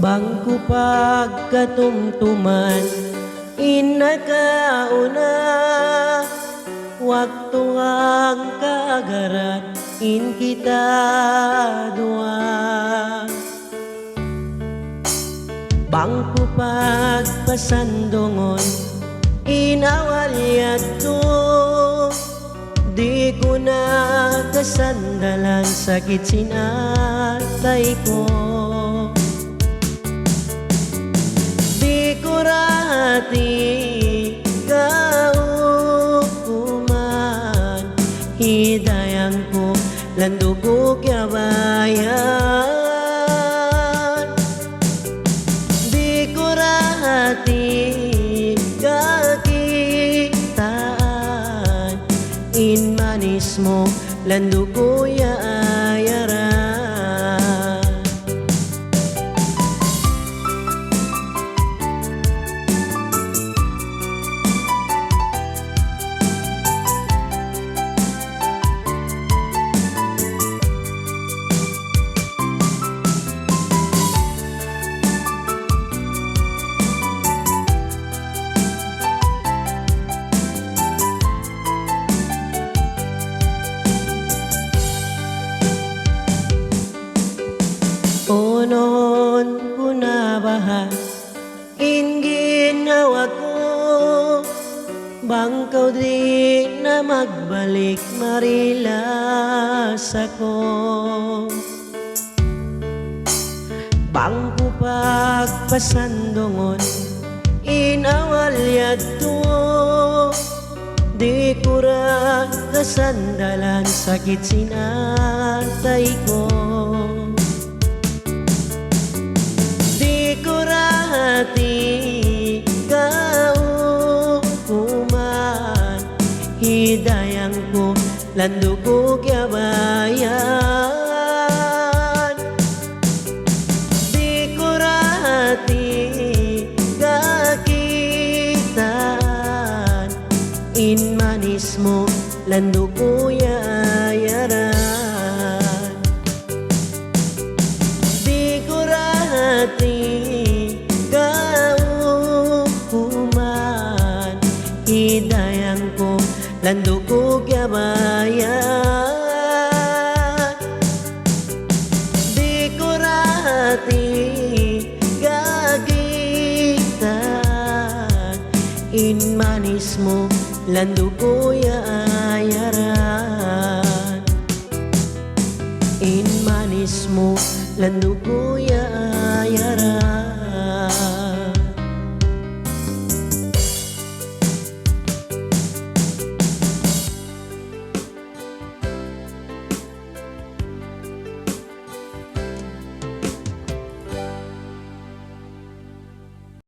Bangku pagkatumtuman inakauna, waktu ang kagarat in kita dua. Bangku pagpasandongon inawalyat to, di ko na kasandalan sakit sinatay ko. Di ko rati kaukuman, hidayang ko lando ko kyabayan. Di ko rati kakitaan, in manis mo lando ko yaayaran. Noon ko na bahas in ginawa ko, bangkaw di na magbalik marilas ako. Bangko pagpasandongon inawalyat to, di ko ra kasandalan sakit sinatay ko. Hati kaukuman, hidayang ko lando ko kyabayan. Di ko rati kakitaan, in manis mo lando ko yaayaran. Di ko rati hidayang ko lando ko kyabayan. Di ko rati kagitan, in manis mo lando ko yaayaran. In manis mo lando ko yaayaran.